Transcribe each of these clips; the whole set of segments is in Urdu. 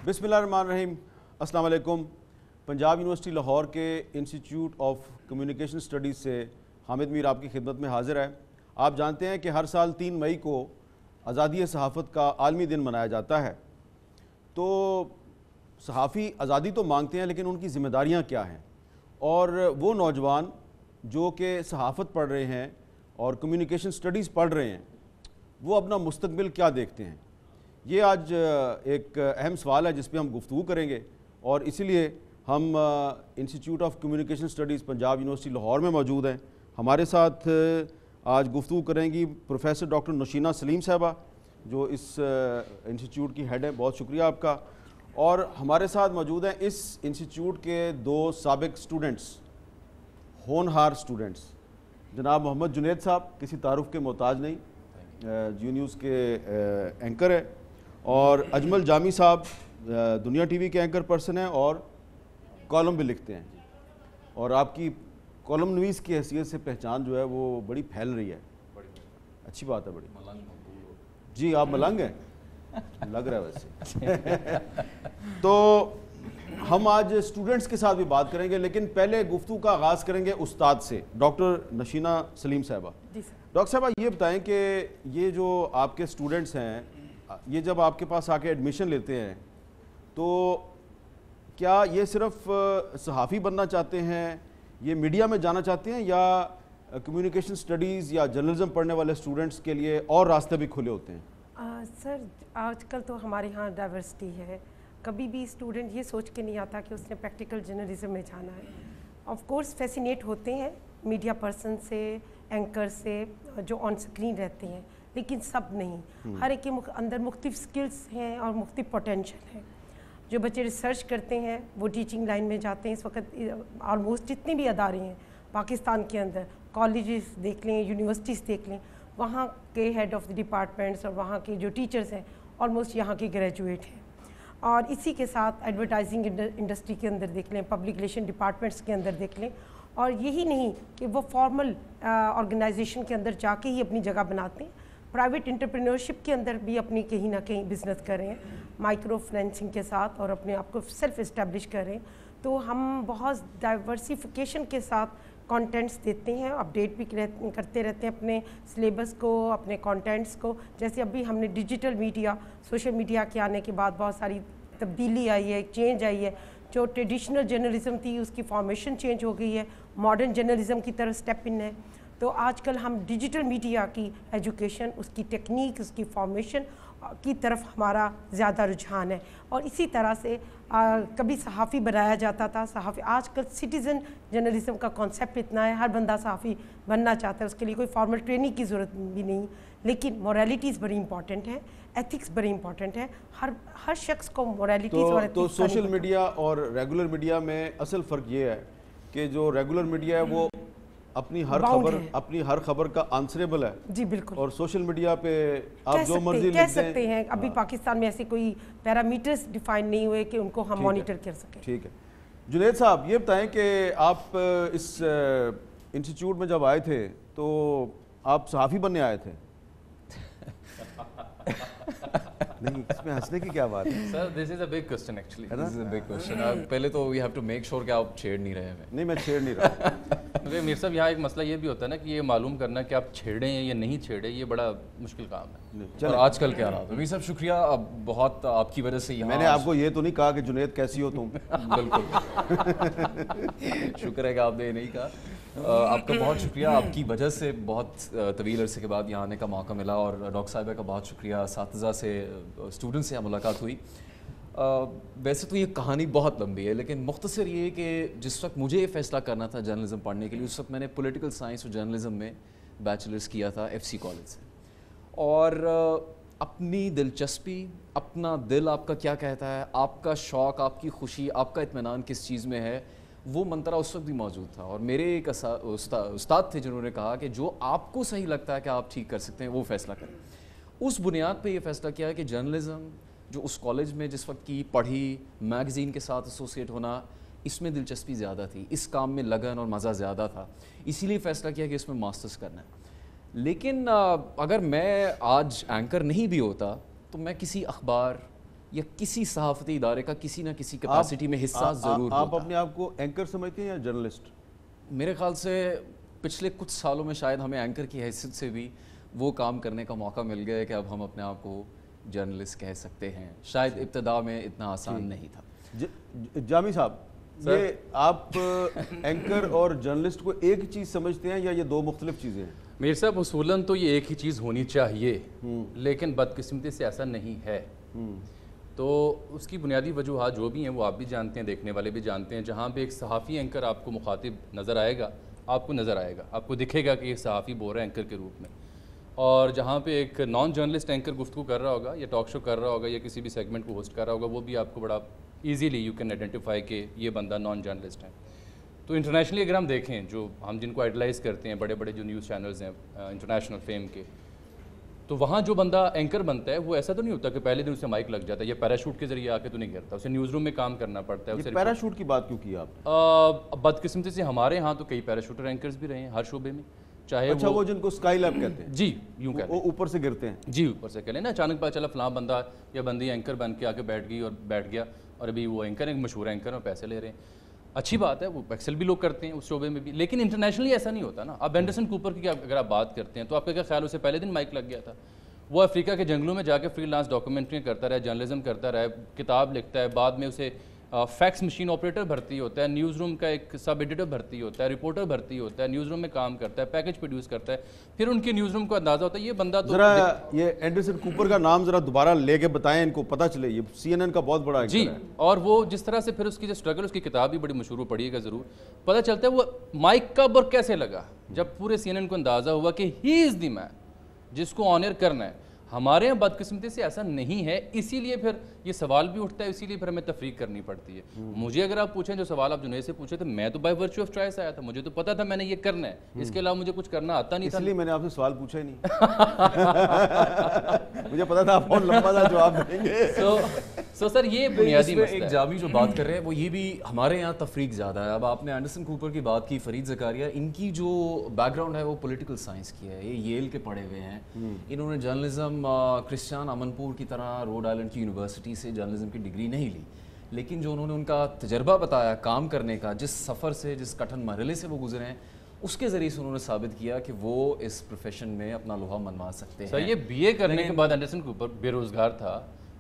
بسم اللہ الرحمن الرحیم. السلام علیکم. پنجاب یونیورسٹی لاہور کے انسٹیٹیوٹ آف کمیونیکیشن اسٹڈیز سے حامد میر آپ کی خدمت میں حاضر ہے. آپ جانتے ہیں کہ ہر سال 3 مئی کو آزادی صحافت کا عالمی دن منایا جاتا ہے. تو صحافی آزادی تو مانگتے ہیں لیکن ان کی ذمہ داریاں کیا ہیں, اور وہ نوجوان جو کہ صحافت پڑھ رہے ہیں اور کمیونیکیشن اسٹڈیز پڑھ رہے ہیں وہ اپنا مستقبل کیا دیکھتے ہیں, یہ آج ایک اہم سوال ہے جس پہ ہم گفتگو کریں گے. اور اسی لیے ہم institute of communication studies Punjab university Lahore میں موجود ہیں. ہمارے ساتھ آج گفتگو کریں گی پروفیسر ڈاکٹر نشینہ سلیم صاحبہ جو اس انسٹیٹیوٹ کی ہیڈ ہے. بہت شکریہ آپ کا. اور ہمارے ساتھ موجود ہیں اس انسٹیٹیوٹ کے 2 سابق اسٹوڈنٹس, ہونہار اسٹوڈنٹس, جناب محمد جنید صاحب, کسی تعارف کے محتاج نہیں, جیو نیوز کے اینکر ہے, اور اجمل جامی صاحب دنیا ٹی وی کے اینکر پرسن ہیں اور کالم بھی لکھتے ہیں. اور آپ کی کالم نویس کی حیثیت سے پہچان جو ہے وہ بڑی پھیل رہی ہے. اچھی بات ہے بڑی. جی آپ ملنگ ہیں لگ رہا ہے ویسے. تو ہم آج اسٹوڈنٹس کے ساتھ بھی بات کریں گے, لیکن پہلے گفتگو کا آغاز کریں گے استاد سے, ڈاکٹر نشینہ سلیم صاحبہ. ڈاکٹر صاحبہ یہ بتائیں کہ یہ جو آپ کے اسٹوڈنٹس ہیں یہ جب آپ کے پاس آ کے ایڈمیشن لیتے ہیں تو کیا یہ صرف صحافی بننا چاہتے ہیں, یہ میڈیا میں جانا چاہتے ہیں, یا کمیونیکیشن اسٹڈیز یا جرنلزم پڑھنے والے اسٹوڈنٹس کے لیے اور راستے بھی کھلے ہوتے ہیں؟ سر آج کل تو ہمارے ہاں ڈائیورسٹی ہے. کبھی بھی اسٹوڈنٹ یہ سوچ کے نہیں آتا کہ اس نے پریکٹیکل جرنلزم میں جانا ہے. آف کورس فیسینیٹ ہوتے ہیں میڈیا پرسن سے, اینکر سے جو آن سکرین رہتے ہیں, لیکن سب نہیں. ہر ایک کے اندر مختلف سکلز ہیں اور مختلف پوٹینشیل ہے. جو بچے ریسرچ کرتے ہیں وہ ٹیچنگ لائن میں جاتے ہیں. اس وقت آلموسٹ جتنے بھی ادارے ہیں پاکستان کے اندر, کالجز دیکھ لیں, یونیورسٹیز دیکھ لیں, وہاں کے ہیڈ آف دی ڈپارٹمنٹس اور وہاں کے جو ٹیچرز ہیں آلموسٹ یہاں کے گریجویٹ ہیں. اور اسی کے ساتھ ایڈورٹائزنگ انڈسٹری کے اندر دیکھ لیں, پبلک ریلیشن ڈپارٹمنٹس کے اندر دیکھ لیں. اور یہی نہیں کہ وہ فارمل آرگنائزیشن کے اندر جا کے ہی اپنی جگہ بناتے ہیں, پرائیویٹ انٹرپرینورشپ کے اندر بھی اپنی کہیں نہ کہیں بزنس کر رہے ہیں مائکرو فائنینسنگ کے ساتھ, اور اپنے آپ کو سیلف اسٹیبلش کر رہے ہیں. تو ہم بہت ڈائیورسیفیکیشن کے ساتھ کانٹینٹس دیتے ہیں, اپڈیٹ بھی کرتے رہتے ہیں اپنے سلیبس کو, اپنے کانٹینٹس کو. جیسے ابھی ہم نے ڈیجیٹل میڈیا, سوشل میڈیا کے آنے کے بعد بہت ساری تبدیلی آئی ہے, چینج آئی ہے. جو ٹریڈیشنل جرنلزم تھی اس کی فارمیشن چینج ہو گئی ہے, ماڈرن جرنلزم کی طرف اسٹیپ ان ہے. تو آج کل ہم ڈیجیٹل میڈیا کی ایجوکیشن, اس کی ٹیکنیک, اس کی فارمیشن کی طرف ہمارا زیادہ رجحان ہے. اور اسی طرح سے کبھی صحافی بنایا جاتا تھا. صحافی آج کل سٹیزن جرنلزم کا کانسیپٹ اتنا ہے, ہر بندہ صحافی بننا چاہتا ہے. اس کے لیے کوئی فارمل ٹریننگ کی ضرورت بھی نہیں, لیکن موریلٹیز بڑی امپورٹنٹ ہیں, ایتھکس بڑی امپورٹنٹ ہے. ہر شخص کو موریلٹیز اور تو سوشل میڈیا اور ریگولر میڈیا میں اصل فرق یہ ہے کہ جو ریگولر میڈیا ہے وہ اپنی ہر خبر کا آنسریبل ہے. جی بالکل. اور سوشل میڈیا پہ آپ جو مرضی کہہ سکتے ہیں. ابھی پاکستان میں ایسے کوئی پیرامیٹرز ڈیفائن نہیں ہوئے کہ ان کو ہم مانیٹر کر سکیں. ٹھیک ہے. جنید صاحب یہ بتائیں کہ آپ اس انسٹیٹیوٹ میں جب آئے تھے تو آپ صحافی بننے آئے تھے؟ نہیں, اس میں ہنسنے کی کیا بات ہے sir? This is a big question actually. This is a big question. پہلے تو we have to make sure کہ آپ چھیڑ نہیں رہے ہیں. نہیں میں چھیڑ نہیں رہا. میر صاحب یہاں ایک مسئلہ یہ بھی ہوتا ہے نا کہ یہ معلوم کرنا کہ آپ چھیڑیں یا نہیں چھیڑیں, یہ بڑا مشکل کام ہے. اور آج کل کیا رہا. میر صاحب شکریہ, بہت آپ کی وجہ سے یہاں. میں نے آپ کو یہ تو نہیں کہا کہ جنید کیسی ہو تم. بالکل شکر ہے کہ آپ نے یہ نہیں کہا. آپ کا بہت شکریہ, آپ کی وجہ سے بہت طویل عرصے کے بعد یہاں آنے کا موقع ملا. اور ڈاکٹر صاحبہ کا بہت شکریہ, اساتذہ سے, اسٹوڈنٹ سے ملاقات ہوئی. ویسے تو یہ کہانی بہت لمبی ہے, لیکن مختصر یہ کہ جس وقت مجھے یہ فیصلہ کرنا تھا جرنلزم پڑھنے کے لیے, اس وقت میں نے پولیٹیکل سائنس اور جرنلزم میں بیچلرس کیا تھا FCC کالج سے. اور اپنی دلچسپی, اپنا دل آپ کا کیا کہتا ہے, آپ کا شوق, آپ کی خوشی, آپ کا اطمینان کس چیز میں ہے, وہ منترا اس وقت بھی موجود تھا. اور میرے ایک استاد تھے جنہوں نے کہا کہ جو آپ کو صحیح لگتا ہے کہ آپ ٹھیک کر سکتے ہیں وہ فیصلہ کریں. اس بنیاد پہ یہ فیصلہ کیا کہ جرنلزم جو اس کالج میں جس وقت کی پڑھی, میگزین کے ساتھ ایسوسیٹ ہونا, اس میں دلچسپی زیادہ تھی, اس کام میں لگن اور مزہ زیادہ تھا, اسی لیے فیصلہ کیا کہ اس میں ماسٹرز کرنا ہے. لیکن اگر میں آج اینکر نہیں بھی ہوتا تو میں کسی اخبار یا کسی صحافتی ادارے کا کسی نہ کسی کیپیسٹی میں حصہ ضرور ہوتا ہے. آپ اپنے آپ کو اینکر سمجھتے ہیں یا جرنلسٹ؟ میرے خیال سے پچھلے کچھ سالوں میں شاید ہمیں اینکر کی حیثیت سے بھی وہ کام کرنے کا موقع مل گیا ہے کہ اب ہم اپنے آپ کو جرنلسٹ کہہ سکتے ہیں. شاید ابتدا میں اتنا آسان نہیں تھا. جامی صاحب، یہ آپ اینکر اور جرنلسٹ کو ایک چیز سمجھتے ہیں یا یہ دو مختلف چیزیں ہیں؟ میر صاحب اصولاً تو یہ ایک ہی چیز ہونی چاہیے، لیکن بدقسمتی سے ایسا نہیں ہے. تو اس کی بنیادی وجوہات جو بھی ہیں وہ آپ بھی جانتے ہیں، دیکھنے والے بھی جانتے ہیں. جہاں پہ ایک صحافی اینکر آپ کو مخاطب نظر آئے گا، آپ کو دکھے گا کہ یہ صحافی بول رہا ہے اینکر کے روپ میں. اور جہاں پہ ایک نان جرنلسٹ اینکر گفتگو کر رہا ہوگا یا ٹاک شو کر رہا ہوگا یا کسی بھی سیگمنٹ کو ہوسٹ کر رہا ہوگا، وہ بھی آپ کو بڑا ایزیلی یو کین آئیڈینٹیفائی کہ یہ بندہ نان جرنلسٹ ہے. تو انٹرنیشنلی اگر ہم دیکھیں، جو ہم جن کو آئیڈلائز کرتے ہیں، بڑے بڑے جو نیوز چینلز ہیں انٹرنیشنل فیم کے، تو وہاں جو بندہ اینکر بنتا ہے وہ ایسا تو نہیں ہوتا کہ پہلے دن اسے مائک لگ جاتا ہے یا پیراشوٹ کے ذریعے آ کے تو نہیں گرتا، اسے نیوز روم میں کام کرنا پڑتا ہے. پیراشوٹ کی بات کیوں کی آپ؟ بدقسمتی سے ہمارے ہاں تو کئی پیراشوٹر اینکرز بھی رہے ہیں ہر شوبے میں، چاہے اچھا وہ جن کو اسکائی لیب کہتے ہیں. جی یوں کہتے ہیں، وہ اوپر سے گرتے ہیں. جی اوپر سے کہہ لیں نا، اچانک پتہ چلا فلاں بندہ یا بندی اینکر بن کے آ کے بیٹھ گئی اور بیٹھ گیا، اور ابھی وہ اینکر ہیں، مشہور اینکر ہیں، پیسے لے رہے ہیں. اچھی بات ہے، وہ ایکسل بھی لوگ کرتے ہیں اس شعبے میں بھی، لیکن انٹرنیشنلی ایسا نہیں ہوتا نا. اب اینڈرسن کوپر کی اگر آپ بات کرتے ہیں تو آپ کا کیا خیال، اسے پہلے دن مائک لگ گیا تھا؟ وہ افریقہ کے جنگلوں میں جا کے فری لانس ڈاکومنٹریاں کرتا رہا، جرنلزم کرتا رہا، کتاب لکھتا ہے، بعد میں اسے فیکس مشین آپریٹر بھرتی ہوتا ہے، نیوز روم کا ایک سب ایڈیٹر بھرتی ہوتا ہے، رپورٹر بھرتی ہوتا ہے، نیوز روم میں کام کرتا ہے، پیکج پروڈیوس کرتا ہے. پھر ان کے نیوز روم کو اندازہ ہوتا ہے یہ بندہ تو ذرا یہ اینڈرسن کوپر کا نام ذرا دوبارہ لے کے بتائیں، ان کو پتہ چلے. یہ CNN کا بہت بڑا جی. اور وہ جس طرح سے پھر اس کی جو اسٹرگل، اس کی کتاب بھی بڑی مشہور، پڑھیے گا ضرور، پتہ چلتا ہے وہ مائک کب اور کیسے لگا. جب پورے CNN کو اندازہ ہوا کہ ہی از دی مین جس کو آنر کرنا ہے. ہمارے یہاں بدقسمتی سے ایسا نہیں ہے، اسی لیے پھر یہ سوال بھی اٹھتا ہے، اسی لیے پھر ہمیں تفریق کرنی پڑتی ہے. مجھے اگر آپ پوچھیں جو سوال آپ جنید سے پوچھے تھے، میں تو بائی ورچو آف چوائس آیا تھا، مجھے تو پتا تھا میں نے یہ کرنا ہے، اس کے علاوہ مجھے کچھ کرنا آتا نہیں تھا. اس لیے میں نے آپ سے سوال پوچھا ہی نہیں. مجھے پتا تھا آپ بہت لمبا سا جواب دیں گے. سو سر یہ بنیادی مسئلہ ایک ہے. جامی جو بات کر رہے ہیں وہ یہ بھی ہمارے یہاں تفریق زیادہ ہے. اب آپ نے اینڈرسن کوپر کی بات کی، فرید زکریا، ان کی جو بیک گراؤنڈ ہے وہ پولیٹیکل سائنس کی ہے. یہ ییل کے پڑھے ہوئے ہیں. انہوں نے جرنلزم کرسچان امن پور کی طرح روڈ آئلینڈ کی یونیورسٹی سے جرنلزم کی ڈگری نہیں لی، لیکن جو انہوں نے ان کا تجربہ بتایا کام کرنے کا، جس سفر سے، جس کٹھن مرحلے سے وہ گزرے ہیں، اس کے ذریعے سے انہوں نے ثابت کیا کہ وہ اس پروفیشن میں اپنا لوہا منوا سکتے ہیں. سر یہ BA کرنے کے بعد اینڈرسن کوپر بے روزگار تھا.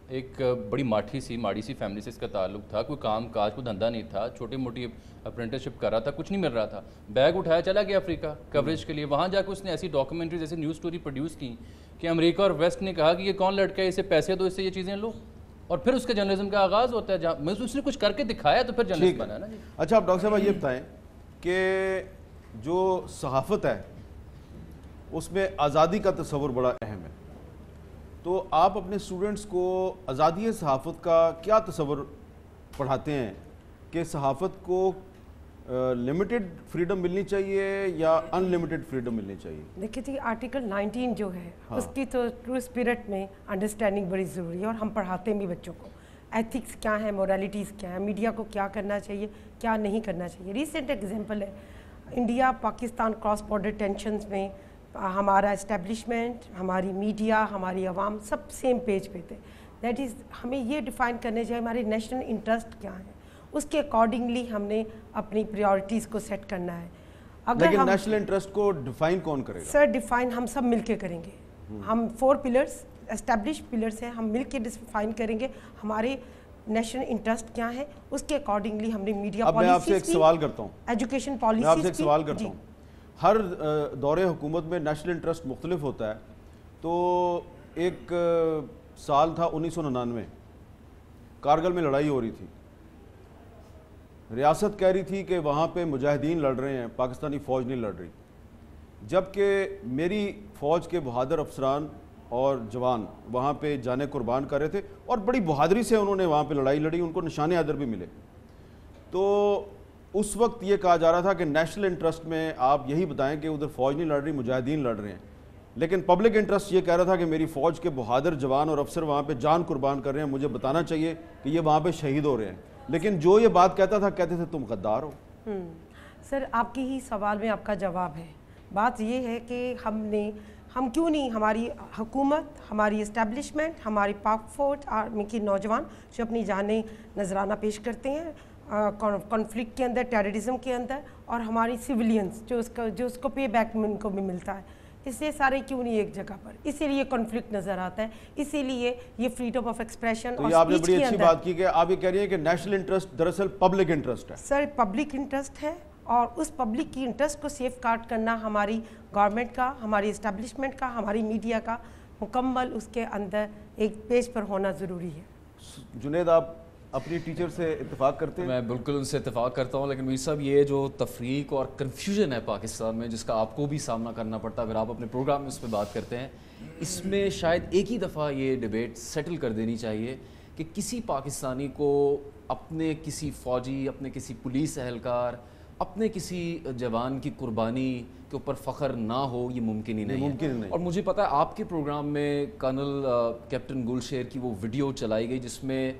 ایک بڑی ماڑی سی فیملی سے اس کا تعلق تھا، کوئی کام کاج، کوئی دھندا نہیں تھا، چھوٹی موٹی اپرینٹسشپ کر رہا تھا، کچھ نہیں مل رہا تھا. بیگ اٹھایا چلا گیا افریقہ کوریج کے لیے. وہاں جا کے اس نے ایسی ڈاکومنٹریز، ایسی نیوز سٹوری پروڈیوس کی کہ امریکہ اور ویسٹ نے کہا کہ یہ کون لڑکا ہے، اسے پیسے دو، اس سے یہ چیزیں لو. اور پھر اس کے جرنلزم کا آغاز ہوتا ہے، جہاں اس نے کچھ کر کے دکھایا تو پھر جرنلسٹ بنا نا. اچھا آپ ڈاکٹر صاحب یہ بتائیں کہ جو صحافت ہے اس میں آزادی کا تصور بڑا اہم ہے، تو آپ اپنے اسٹوڈنٹس کو آزادی صحافت کا کیا تصور پڑھاتے ہیں کہ صحافت کو لمیٹڈ فریڈم ملنی چاہیے یا ان لمیٹڈ فریڈم ملنی چاہیے؟ دیکھیے جی آرٹیکل 19 جو ہے اس کی تو ٹرو اسپرٹ میں انڈرسٹینڈنگ بڑی ضروری ہے، اور ہم پڑھاتے ہیں بھی بچوں کو. ایتھکس کیا ہے، مورالیٹیز کیا ہے، میڈیا کو کیا کرنا چاہیے، کیا نہیں کرنا چاہیے. ریسنٹ ایگزامپل ہے India Pakistan cross border tensions میں ہمارا اسٹیبلشمنٹ، ہماری میڈیا، ہماری عوام سب سیم پیج پہ تھے. دیٹ از ہمیں یہ ڈیفائن کرنے چاہیے ہمارے نیشنل انٹرسٹ کیا ہیں، اس کے اکارڈنگلی ہم نے اپنی پریورٹیز کو سیٹ کرنا ہے. لیکن نیشنل انٹرسٹ کو ڈیفائن کون کرے گا؟ سر ڈیفائن ہم سب مل کے کریں گے. ہم 4 پلرز اسٹیبلش پلرز ہیں، ہم مل کے ڈیفائن کریں گے ہمارے نیشنل انٹرسٹ کیا ہے، اس کے اکارڈنگلی ہم نے میڈیا اب میں آپ سے ایک سوال کرتا ہوں، ایجوکیشن میں آپ سے پالیسیز ایک سوال کرتا ہوں. ہر دور حکومت میں نیشنل انٹرسٹ مختلف ہوتا ہے. تو ایک سال تھا 1999، کارگل میں لڑائی ہو رہی تھی. ریاست کہہ رہی تھی کہ وہاں پہ مجاہدین لڑ رہے ہیں، پاکستانی فوج نہیں لڑ رہی، جبکہ میری فوج کے بہادر افسران اور جوان وہاں پہ جانیں قربان کر رہے تھے، اور بڑی بہادری سے انہوں نے وہاں پہ لڑائی لڑی، ان کو نشان حیدر بھی ملے. تو اس وقت یہ کہا جا رہا تھا کہ نیشنل انٹرسٹ میں آپ یہی بتائیں کہ ادھر فوج نہیں لڑ رہی، مجاہدین لڑ رہے ہیں. لیکن پبلک انٹرسٹ یہ کہہ رہا تھا کہ میری فوج کے بہادر جوان اور افسر وہاں پہ جان قربان کر رہے ہیں، مجھے بتانا چاہیے کہ یہ وہاں پہ شہید ہو رہے ہیں. لیکن جو یہ بات کہتا تھا کہتے تھے تم غدار ہو. سر آپ کی ہی سوال میں آپ کا جواب ہے. بات یہ ہے کہ ہم کیوں نہیں ہماری حکومت, ہماری اسٹیبلشمنٹ, ہماری پاک فوج, آرمی کے نوجوان جو اپنی جانیں نذرانہ پیش کرتے ہیں کانفلکٹ کے اندر, ٹیررزم کے اندر, اور ہماری سویلینز جو اس کو پے بیک ان کو بھی ملتا ہے, اس لیے سارے کیوں نہیں ایک جگہ پر, اسی لیے کانفلکٹ نظر آتا ہے, اسی لیے یہ فریڈم آف ایکسپریشن اور آپ نے اسپیچ بڑی کے اچھی اندر. بات کی کہ آپ یہ کہہ رہی ہیں کہ نیشنل انٹرسٹ دراصل پبلک انٹرسٹ ہے. سر پبلک انٹرسٹ ہے, اور اس پبلک کی انٹرسٹ کو سیف گارڈ کرنا ہماری گورنمنٹ کا, ہماری اسٹیبلشمنٹ کا, ہماری میڈیا کا مکمل اس کے اندر ایک پیج پر ہونا ضروری ہے. جنید, آپ اپنی ٹیچر سے اتفاق کرتے ہیں؟ میں بالکل ان سے اتفاق کرتا ہوں, لیکن میر صاحب یہ جو تفریق اور کنفیوژن ہے پاکستان میں, جس کا آپ کو بھی سامنا کرنا پڑتا ہے اگر آپ اپنے پروگرام میں اس پہ بات کرتے ہیں, اس میں شاید ایک ہی دفعہ یہ ڈیبیٹ سیٹل کر دینی چاہیے کہ کسی پاکستانی کو اپنے کسی فوجی, اپنے کسی پولیس اہلکار, اپنے کسی جوان کی قربانی کے اوپر فخر نہ ہو, یہ ممکن ہی نہیں ہے. اور مجھے پتا ہے آپ کے پروگرام میں کرنل کیپٹن گلشیر کی وہ ویڈیو چلائی گئی جس میں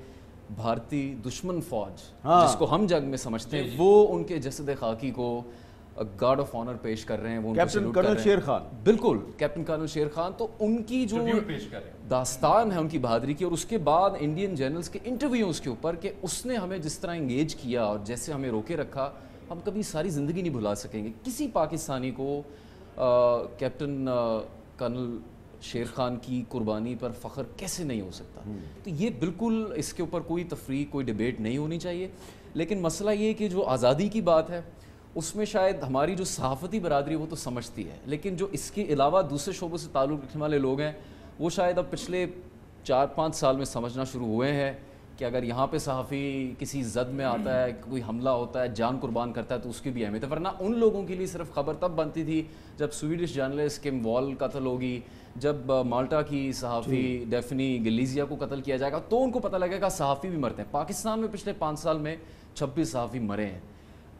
بھارتی دشمن فوج جس کو ہم جنگ میں سمجھتے ہیں, وہ ان کے جسد خاکی کو گارڈ آف آنر پیش کر رہے ہیں, وہ ان کو سیلوٹ کر رہے ہیں. کرنل شیر خان, بالکل کیپٹن کرنل شیر خان. تو ان کی جو داستان ہے ان کی بہادری کی, اور اس کے بعد انڈین جرنلز کے انٹرویو اس کے اوپر کہ اس نے ہمیں جس طرح انگیج کیا اور جیسے ہمیں روکے رکھا, ہم کبھی ساری زندگی نہیں بھلا سکیں گے. کسی پاکستانی کو کیپٹن کرنل شیر خان کی قربانی پر فخر کیسے نہیں ہو سکتا؟ تو یہ بالکل اس کے اوپر کوئی تفریق, کوئی ڈیبیٹ نہیں ہونی چاہیے. لیکن مسئلہ یہ کہ جو آزادی کی بات ہے اس میں شاید ہماری جو صحافتی برادری وہ تو سمجھتی ہے, لیکن جو اس کے علاوہ دوسرے شعبوں سے تعلق رکھنے والے لوگ ہیں وہ شاید اب پچھلے 4-5 سال میں سمجھنا شروع ہوئے ہیں کہ اگر یہاں پہ صحافی کسی زد میں آتا ہے, کوئی حملہ ہوتا ہے, جان قربان کرتا ہے, تو اس کی بھی اہمیت ہے. ورنہ ان لوگوں کے لیے صرف خبر تب بنتی تھی جب سویڈش جرنلسٹ کیم وال قتل ہوگی, جب مالٹا کی صحافی ڈیفنی گلیزیا کو قتل کیا جائے گا, تو ان کو پتہ لگے گا صحافی بھی مرتے ہیں. پاکستان میں پچھلے 5 سال میں 26 صحافی مرے ہیں.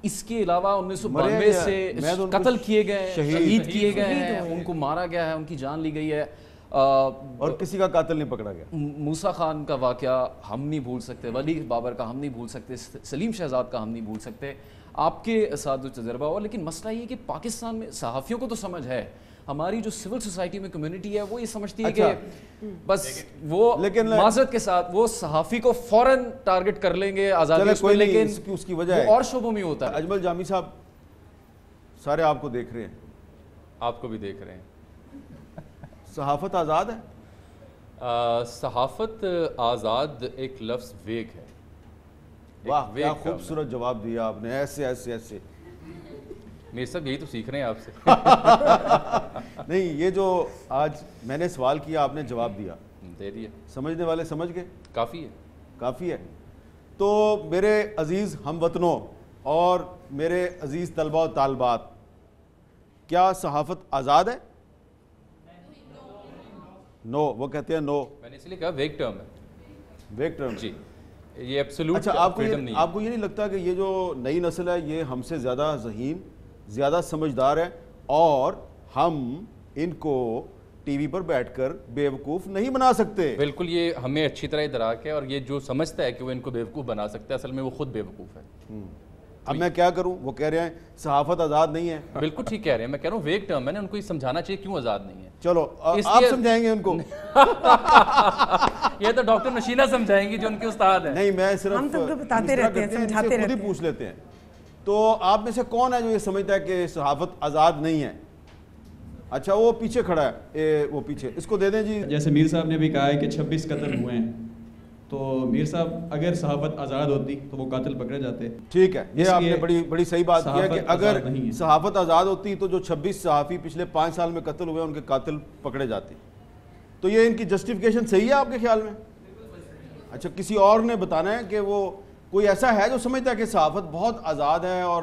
اس کے علاوہ 1992 سے قتل کیے گئے, شہید کیے گئے ہیں, ان کو مارا گیا ہے, ان کی جان لی گئی ہے, اور کسی کا قاتل نہیں پکڑا گیا. موسیٰ خان کا واقعہ ہم نہیں بھول سکتے, ولی بابر کا ہم نہیں بھول سکتے, سلیم شہزاد کا ہم نہیں بھول سکتے. آپ کے ساتھ جو تجربہ ہوا, لیکن مسئلہ یہ کہ پاکستان میں صحافیوں کو تو سمجھ ہے, ہماری جو سول سوسائٹی میں کمیونٹی ہے وہ یہ سمجھتی ہے کہ بس وہ معذرت کے ساتھ وہ صحافی کو فوراً ٹارگٹ کر لیں گے آزادی اس میں, لیکن اس کی وجہ ہے اور شعبوں میں ہوتا ہے. اجمل جامی صاحب, سارے آپ کو دیکھ رہے ہیں, آپ کو بھی دیکھ رہے ہیں. صحافت آزاد ہے؟ صحافت آزاد ایک لفظ ویگ ہے. واہ کیا خوبصورت جواب دیا آپ نے, ایسے ایسے ایسے. میرے صاحب یہی تو سیکھ رہے ہیں آپ سے. نہیں, یہ جو آج میں نے سوال کیا آپ نے جواب دیا, دے دیا, سمجھنے والے سمجھ گئے, کافی ہے, کافی ہے. تو میرے عزیز ہم وطنوں اور میرے عزیز طلبہ و طالبات, کیا صحافت آزاد ہے؟ نو, وہ کہتے ہیں نو. میں نے اس لیے کہا ویگ ٹرم ہے. ویگ ٹرم, جی, یہ ایبسولوٹ. اچھا, آپ کو یہ نہیں لگتا کہ یہ جو نئی نسل ہے یہ ہم سے زیادہ ذہین, زیادہ سمجھدار ہے, اور ہم ان کو ٹی وی پر بیٹھ کر بیوقوف نہیں بنا سکتے؟ بالکل, یہ ہمیں اچھی طرح ادراک ہے, اور یہ جو سمجھتا ہے کہ وہ ان کو بیوقوف بنا سکتا ہے, اصل میں وہ خود بیوقوف ہے. اب میں کیا کروں؟ وہ کہہ رہے ہیں صحافت آزاد نہیں ہے. بالکل ٹھیک کہہ رہے ہیں, میں کہہ رہا ہوں ویگ ٹرم, میں نے ان کو یہ سمجھانا چاہیے کیوں آزاد نہیں ہے. چلو آپ سمجھائیں گے ان کو. یہ تو ڈاکٹر نشینہ سمجھائیں گی جو ان کے استاد ہیں. نہیں, میں صرف ہم تم کو بتاتے رہتے ہیں, سمجھاتے رہتے ہیں, پوچھ لیتے ہیں. تو آپ میں سے کون ہے جو یہ سمجھتا ہے کہ صحافت آزاد نہیں ہے؟ اچھا, وہ پیچھے کھڑا ہے, وہ پیچھے, اس کو دے دیں جی. جیسے میر صاحب نے بھی کہا ہے کہ 26 قتل ہوئے ہیں, تو میر صاحب اگر صحافت آزاد ہوتی تو وہ قاتل پکڑے جاتے. ٹھیک ہے, یہ آپ نے بڑی صحیح بات کی ہے کہ اگر صحافت آزاد ہوتی تو جو 26 صحافی پچھلے 5 سال میں قتل ہوئے ان کے قاتل پکڑے جاتے. تو یہ ان کی جسٹیفیکیشن صحیح ہے آپ کے خیال میں؟ اچھا, کسی اور نے بتانا ہے کہ وہ کوئی ایسا ہے جو سمجھتا ہے کہ صحافت بہت آزاد ہے اور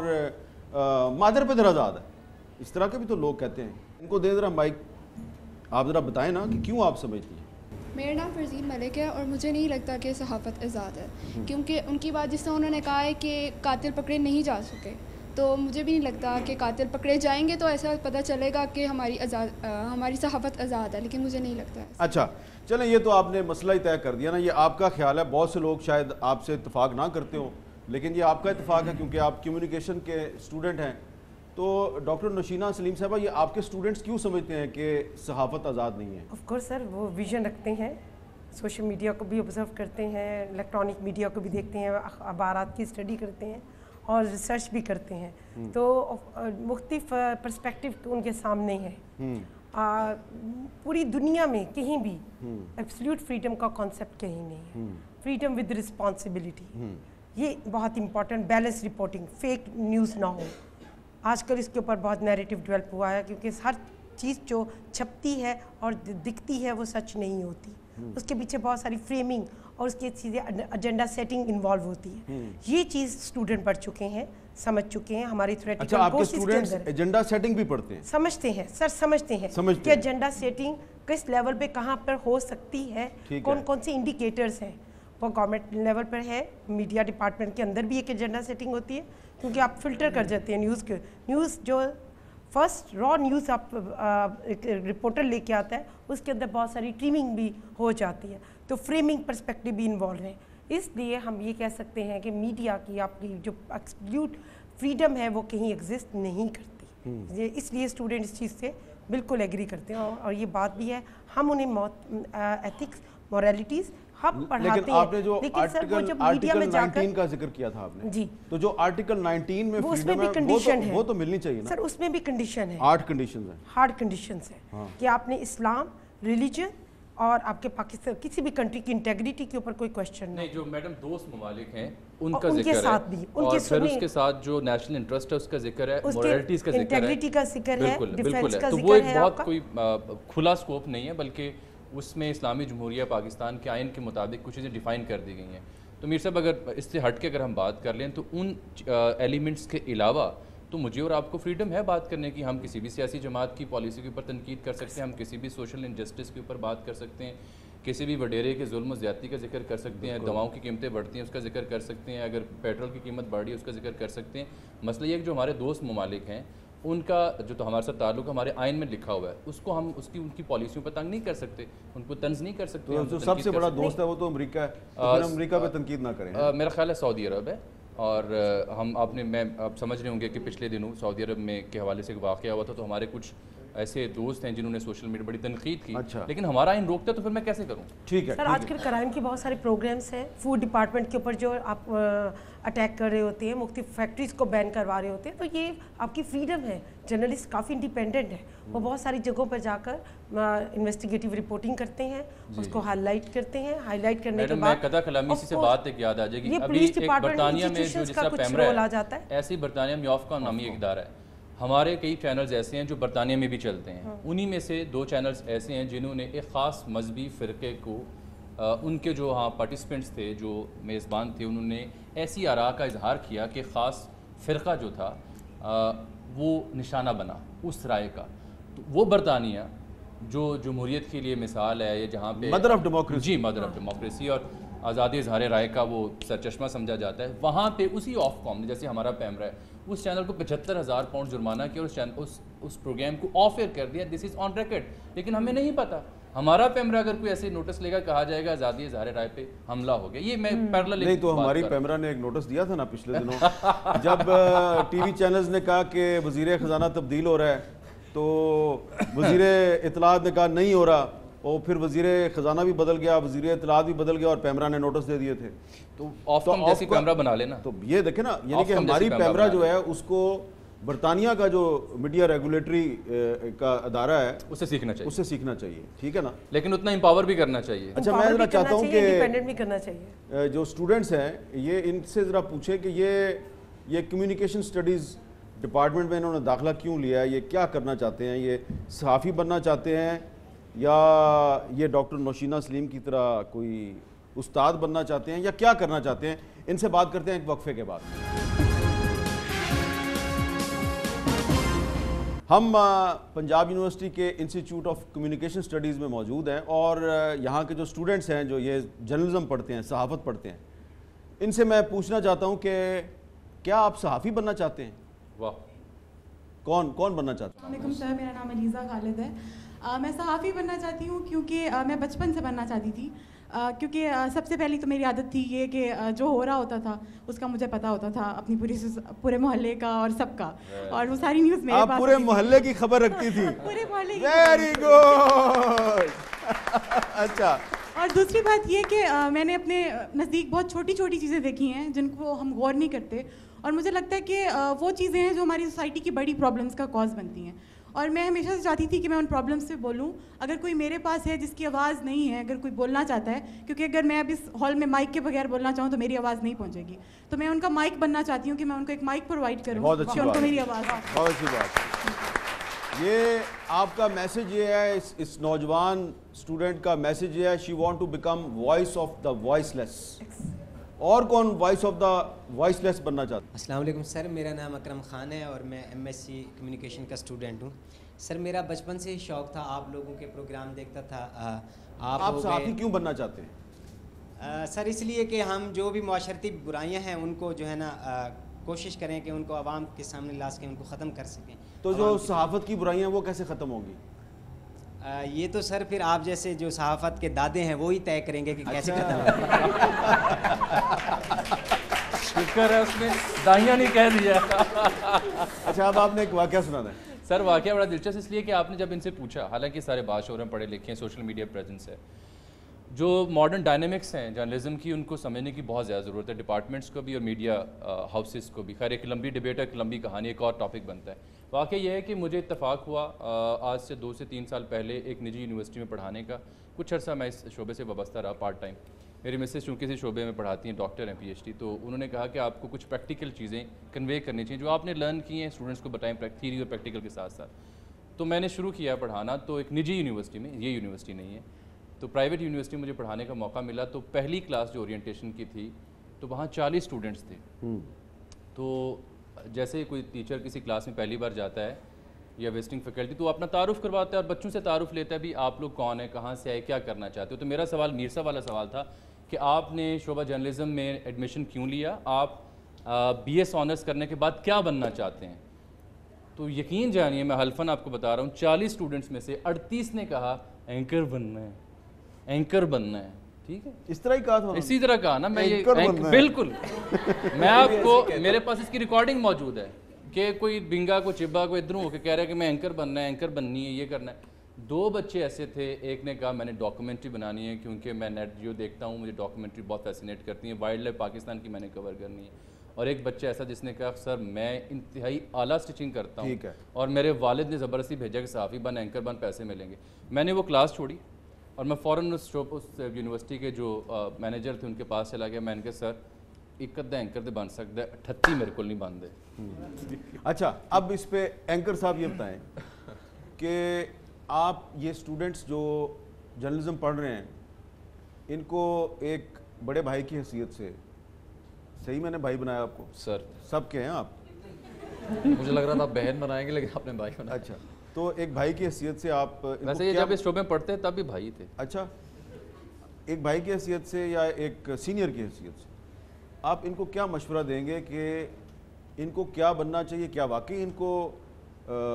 مادر پہ در آزاد ہے. اس طرح کے بھی تو لوگ کہتے ہیں. ان کو دے ذرا مائک, آپ ذرا بتائیں نا کہ کیوں آپ سمجھتی ہیں. میرا نام فرزین ملک ہے, اور مجھے نہیں لگتا کہ صحافت آزاد ہے, کیونکہ ان کی بات جس طرح انہوں نے کہا ہے کہ قاتل پکڑے نہیں جا سکے, تو مجھے بھی نہیں لگتا کہ قاتل پکڑے جائیں گے تو ایسا پتہ چلے گا کہ ہماری صحافت آزاد ہے, لیکن مجھے نہیں لگتا ہے. اچھا چلیں, یہ تو آپ نے مسئلہ ہی طے کر دیا نا, یہ آپ کا خیال ہے. بہت سے لوگ شاید آپ سے اتفاق نہ کرتے ہوں, لیکن یہ آپ کا اتفاق ہے کیونکہ آپ کمیونیکیشن کے اسٹوڈنٹ ہیں. تو ڈاکٹر نوشینہ سلیم صاحبہ یہ آپ کے اسٹوڈنٹس کیوں سمجھتے ہیں کہ صحافت آزاد نہیں ہے؟ آف کورس سر وہ ویژن رکھتے ہیں, سوشل میڈیا کو بھی آبزرو کرتے ہیں, الیکٹرانک میڈیا کو بھی دیکھتے ہیں, اخبارات کی اسٹڈی کرتے ہیں اور ریسرچ بھی کرتے ہیں, تو مختلف پرسپیکٹیو ان کے سامنے ہے. پوری دنیا میں کہیں بھی ایبسلیوٹ فریڈم کا کانسیپٹ کہیں نہیں ہے. فریڈم ود رسپانسبلٹی, یہ بہت important. Balance reporting, fake news نہ ہو. آج کل اس کے اوپر بہت نیریٹو ڈیولپ ہوا ہے کیونکہ ہر چیز جو چھپتی ہے اور دکھتی ہے وہ سچ نہیں ہوتی, اس کے پیچھے بہت ساری فریمنگ اور اس کی چیزیں ایجنڈا سیٹنگ انوالو ہوتی ہے. یہ چیز اسٹوڈنٹ پڑھ چکے ہیں, سمجھ چکے ہیں. ہماری اچھا آپ کے اسٹوڈنٹس ایجنڈا سیٹنگ بھی پڑھتے ہیں؟ سمجھتے ہیں سر, سمجھتے ہیں کہ ایجنڈا سیٹنگ کس لیول پہ کہاں پر ہو سکتی ہے, کون کون سے انڈیکیٹرز ہیں. وہ گورنمنٹ لیول پر ہے, میڈیا ڈپارٹمنٹ کے اندر بھی ایک ایجنڈا سیٹنگ ہوتی ہے کیونکہ آپ فلٹر کر جاتے ہیں نیوز کے. نیوز جو فرسٹ را نیوز آپ ایک رپورٹر لے کے آتا ہے اس کے اندر بہت ساری ٹریمنگ بھی ہو جاتی ہے, تو فریمنگ پرسپیکٹیو بھی انوالو ہے. اس لیے ہم یہ کہہ سکتے ہیں کہ میڈیا کی آپ کی جو ایبسلیوٹ فریڈم ہے وہ کہیں ایگزسٹ نہیں کرتی. اس لیے اسٹوڈنٹ اس چیز سے بالکل ایگری کرتے ہیں اور یہ بات بھی ہے. ہم انہیں ایتھکس, موریلٹیز ہم پڑھاتے ہیں, لیکن سر وہ جب میڈیا میں جا کر 19 کا ذکر کیا تھا آپ نے جی, تو جو آرٹیکل 19 میں فریڈم ہے وہ تو ملنی چاہیے نا سر. اس میں بھی کنڈیشن ہے, 8 کنڈیشنز ہیں, ہارڈ کنڈیشنز ہیں کہ آپ نے اسلام, ریلیجن اور آپ کے پاکستان کسی بھی کنٹری کی انٹیگریٹی کے اوپر کوئی کوشچن نہیں. جو میڈم دوست ممالک ہیں ان کا ان کے ذکر ہے, ساتھ بھی اور پھر اس کے ساتھ جو نیشنل انٹرسٹ ہے اس کا ذکر ہے, مورالٹیز کا ذکر ہے, انٹیگریٹی کا ذکر ہے, ڈیفنس کا تو ذکر وہ ایک ہے. بہت کوئی کھلا سکوپ نہیں ہے, بلکہ اس میں اسلامی جمہوریہ پاکستان کے آئین کے مطابق کچھ چیزیں ڈیفائن کر دی گئی ہیں. تو میر صاحب اگر اس سے ہٹ کے اگر ہم بات کر لیں تو ان ایلیمنٹس کے علاوہ تو مجھے اور آپ کو فریڈم ہے بات کرنے کی. ہم کسی بھی سیاسی جماعت کی پالیسی کے اوپر تنقید کر سکتے ہیں, ہم کسی بھی سوشل انجسٹس کے اوپر بات کر سکتے ہیں, کسی بھی وڈیرے کے ظلم و زیادتی کا ذکر کر سکتے ہیں, دواؤں کی قیمتیں بڑھتی ہیں اس کا ذکر کر سکتے ہیں, اگر پیٹرول کی قیمت بڑھ رہی ہے اس کا ذکر کر سکتے ہیں. مسئلہ یہ ہے کہ جو ہمارے دوست ممالک ہیں ان کا جو تو ہمارے ساتھ تعلق ہمارے آئین میں لکھا ہوا ہے, اس کو ہم ان کی پالیسیوں پر تنگ نہیں کر سکتے, ان کو طنز نہیں کر سکتے. جو سب سے بڑا دوست ہے وہ تو امریکہ ہے, تو پھر امریکہ پہ تنقید نہ کریں. میرا خیال ہے سعودی عرب ہے, اور ہم آپ سمجھ رہے ہوں گے کہ پچھلے دنوں سعودی عرب میں کے حوالے سے ایک واقعہ ہوا تھا, تو ہمارے کچھ ایسے دوست ہیں جنہوں نے سوشل میڈیا بڑی تنقید کی, لیکن ہمارا آئین روکتا ہے تو پھر میں کیسے کروں. ٹھیک ہے سر, آج کل کرائم کے بہت سارے پروگرامس ہیں فوڈ ڈپارٹمنٹ کے اوپر جو آپ اٹیک کر رہے ہوتے ہیں, مختلف فیکٹریز کو بین کروا رہے ہوتے ہیں, تو یہ آپ کی فریڈم ہے. جرنلسٹ کافی انڈیپینڈنٹ ہے, وہ بہت ساری جگہوں پر جا کر انویسٹیگیٹو رپورٹنگ کرتے ہیں, اس کو ہائی لائٹ کرتے ہیں. ہائی لائٹ کرنے کے بعد قدہ کلامی سے بات ایک یاد آ جائے گی. ابھی ایک برطانیہ میں جو جس طرح پیمرا ہے, ایسی برطانیہ میں یوفکا نامی ایک ادارہ ہے. ہمارے کئی چینلز ایسے ہیں جو برطانیہ میں بھی چلتے ہیں, انہی میں سے 2 چینلز ایسے ہیں جنہوں نے ایک خاص مذہبی فرقے کو, ان کے جو پارٹیسپینٹس تھے, جو میزبان تھے, انہوں نے ایسی آراء کا اظہار کیا کہ خاص فرقہ جو تھا وہ نشانہ بنا اس رائے کا. تو وہ برطانیہ جو جمہوریت کے لیے مثال ہے, یا جہاں پہ مدر آف ڈیموکریسی, جی مدر آف ڈیموکریسی اور آزادی اظہار رائے کا وہ سرچشمہ سمجھا جاتا ہے, وہاں پہ اسی آف کام نے, جیسے ہمارا پیمرا ہے, اس چینل کو 75,000 پاؤنڈ جرمانہ کیا اور اس پروگرام کو آف ایئر کر دیا. دس از آن ریکارڈ. لیکن ہمیں نہیں پتا, ہمارا پیمرا اگر کوئی ایسے نوٹس لے گا, کہا جائے گا آزادی اظہار رائے پہ حملہ ہو گیا. یہ میں پیرلل نہیں, تو ہماری پیمرا نے ایک نوٹس دیا تھا نا پچھلے دنوں, جب ٹی وی چینلز نے کہا کہ وزیر خزانہ تبدیل ہو رہا ہے, تو وزیر اطلاعات نے کہا نہیں ہو رہا, اور پھر وزیر خزانہ بھی بدل گیا, وزیر اطلاعات بھی بدل گیا, اور پیمرا نے نوٹس دے دیے تھے. تو آف کام جیسی پیمرا بنا لینا. تو یہ دیکھیں نا, یعنی کہ ہماری پیمرا جو ہے اس کو برطانیہ کا جو میڈیا ریگولیٹری کا ادارہ ہے اس سے سیکھنا چاہیے, اس سے سیکھنا چاہیے. ٹھیک ہے نا, لیکن اتنا امپاور بھی کرنا چاہیے. اچھا, میں ذرا چاہتا ہوں کہ انڈیپینڈنٹ بھی کرنا چاہیے. جو اسٹوڈنٹس ہیں یہ ان سے ذرا پوچھیں کہ یہ کمیونیکیشن اسٹڈیز ڈپارٹمنٹ میں انہوں نے داخلہ کیوں لیا ہے, یہ کیا کرنا چاہتے ہیں, یہ صحافی بننا چاہتے ہیں, یا یہ ڈاکٹر نوشینہ سلیم کی طرح کوئی استاد بننا چاہتے ہیں, یا کیا کرنا چاہتے ہیں. ان سے بات کرتے ہیں ایک وقفے کے بعد. ہم پنجاب یونیورسٹی کے انسٹیٹیوٹ آف کمیونیکیشن اسٹڈیز میں موجود ہیں, اور یہاں کے جو اسٹوڈنٹس ہیں جو یہ جرنلزم پڑھتے ہیں, صحافت پڑھتے ہیں, ان سے میں پوچھنا چاہتا ہوں کہ کیا آپ صحافی بننا چاہتے ہیں؟ واہ, کون بننا چاہتا ہے؟ السلام علیکم سر, میرا نام علیزہ خالد ہے. میں صحافی بننا چاہتی ہوں کیونکہ میں بچپن سے بننا چاہتی تھی. کیونکہ سب سے پہلی تو میری عادت تھی یہ کہ جو ہو رہا ہوتا تھا اس کا مجھے پتہ ہوتا تھا، اپنی پورے محلے کا اور سب کا، اور وہ ساری نیوز میرے پاس. آپ پورے محلے کی خبر رکھتی تھی؟ پورے محلے کی. Very good. اچھا. اور دوسری بات یہ کہ میں نے اپنے نزدیک بہت چھوٹی چھوٹی چیزیں دیکھی ہیں جن کو ہم غور نہیں کرتے، اور مجھے لگتا ہے کہ وہ چیزیں ہیں جو ہماری سوسائٹی کی بڑی پرابلمس کا کاز بنتی ہیں. اور میں ہمیشہ سے چاہتی تھی کہ میں ان پرابلمس سے بولوں. اگر کوئی میرے پاس ہے جس کی آواز نہیں ہے، اگر کوئی بولنا چاہتا ہے، کیونکہ اگر میں اب اس ہال میں مائک کے بغیر بولنا چاہوں تو میری آواز نہیں پہنچے گی، تو میں ان کا مائک بننا چاہتی ہوں کہ میں ان کو ایک مائک پرووائڈ کروں کہ ان کو میری آواز. بہت اچھی بات. یہ آپ کا میسج یہ ہے، اس نوجوان اسٹوڈنٹ کا میسج یہ ہے، she want to become voice of the voiceless. اور کون voice of the voiceless بننا چاہتا ہے؟ السلام علیکم سر، میرا نام اکرم خان ہے اور میں MSc کمیونیکیشن کا اسٹوڈنٹ ہوں. سر میرا بچپن سے ہی شوق تھا، آپ لوگوں کے پروگرام دیکھتا تھا. آپ صحافی کیوں بننا چاہتے ہیں؟ سر اس لیے کہ ہم جو بھی معاشرتی برائیاں ہیں ان کو جو ہے نا کوشش کریں کہ ان کو عوام کے سامنے لا سکیں، ان کو ختم کر سکیں. تو جو صحافت کی برائیاں وہ کیسے ختم ہوں گی؟ یہ تو سر پھر آپ جیسے جو صحافت کے دادے ہیں وہی طے کریں گے کہ کیسے ختم ہوگی. شکر ہے اس نے دائیاں نہیں کہہ دیا. اچھا اب آپ نے ایک واقعہ سنا ہے. سر واقعہ بڑا دلچسپ اس لیے کہ آپ نے جب ان سے پوچھا، حالانکہ سارے باشعور ہیں، پڑھے لکھے ہیں، سوشل میڈیا پریزنس ہے، جو ماڈرن ڈائنامکس ہیں جرنلزم کی ان کو سمجھنے کی بہت زیادہ ضرورت ہے، ڈپارٹمنٹس کو بھی اور میڈیا ہاؤسز کو بھی. خیر ایک لمبی ڈبیٹ ہے، ایک لمبی کہانی، ایک اور ٹاپک بنتا ہے. واقعہ یہ ہے کہ مجھے اتفاق ہوا آج سے 2 سے 3 سال پہلے ایک نجی یونیورسٹی میں پڑھانے کا. کچھ عرصہ میں اس شعبے سے وابستہ رہا پارٹ ٹائم. میری مسز چونکہ اسی شعبے میں پڑھاتی ہیں، ڈاکٹر ہیں PhD، تو انہوں نے کہا کہ آپ کو کچھ پریکٹیکل چیزیں کنوے کرنی چاہیے جو آپ نے لرن کی ہیں، اسٹوڈنٹس کو بتائیں تھیوری اور پریکٹیکل کے ساتھ ساتھ. تو میں نے شروع کیا پڑھانا تو ایک نجی یونیورسٹی میں، یہ یونیورسٹی نہیں ہے، تو پرائیویٹ یونیورسٹی مجھے پڑھانے کا موقع ملا. تو پہلی کلاس جو اورینٹیشن کی تھی تو وہاں 40 اسٹوڈنٹس تھے. تو جیسے کوئی ٹیچر کسی کلاس میں پہلی بار جاتا ہے یا وزٹنگ فیکلٹی تو اپنا تعارف کرواتا ہے اور بچوں سے تعارف لیتا ہے، بھی آپ لوگ کون ہیں، کہاں سے آئے، کیا کرنا چاہتے ہو. تو میرا سوال میرسا والا سوال تھا کہ آپ نے شعبہ جرنلزم میں ایڈمیشن کیوں لیا، آپ BS آنرس کرنے کے بعد کیا بننا چاہتے ہیں. تو یقین جانیے میں حلفاً آپ کو بتا رہا ہوں 40 اسٹوڈنٹس میں سے 38 نے کہا اینکر بننا ہے، اینکر بننا ہے. ٹھیک ہے، اس طرح ہی کہا تھا، اسی طرح کہا نا میں یہ بالکل. میں آپ کو میرے پاس اس کی ریکارڈنگ موجود ہے کہ کوئی بنگا کو چبا کو ادھروں ہو کے کہہ رہا ہے کہ میں اینکر بننا ہے، اینکر بننی ہے، یہ کرنا ہے. 2 بچے ایسے تھے، ایک نے کہا میں نے ڈاکومنٹری بنانی ہے کیونکہ میں نیٹ جیو دیکھتا ہوں، مجھے ڈاکومنٹری بہت فیسینیٹ کرتی ہیں، وائلڈ لائف پاکستان کی میں نے کور کرنی ہے. اور ایک بچہ ایسا جس نے کہا سر میں انتہائی اعلیٰ سٹچنگ کرتا ہوں اور میرے والد نے زبردستی بھیجا کہ صحافی بن، اینکر بن، پیسے ملیں گے. میں نے وہ کلاس چھوڑی اور میں فوراً اس یونیورسٹی کے جو مینیجر تھے ان کے پاس چلا گیا. میں نے کہا سر ایک ادھا اینکر تو بن سکتا ہے، 38 میرے کو نہیں بن دے. اچھا اب اس پہ اینکر صاحب یہ بتائیں کہ آپ یہ اسٹوڈنٹس جو جرنلزم پڑھ رہے ہیں ان کو ایک بڑے بھائی کی حیثیت سے، صحیح میں نے بھائی بنایا آپ کو؟ سر سب کے ہیں آپ؟ مجھے لگ رہا تھا آپ بہن بنائیں گے لیکن آپ نے بھائی بنایا. اچھا تو ایک بھائی کی حیثیت سے آپ ویسے یہ جب اس شعبے میں پڑھتے تب بھی بھائی تھے. اچھا ایک بھائی کی حیثیت سے یا ایک سینئر کی حیثیت سے آپ ان کو کیا مشورہ دیں گے کہ ان کو کیا بننا چاہیے؟ کیا واقعی ان کو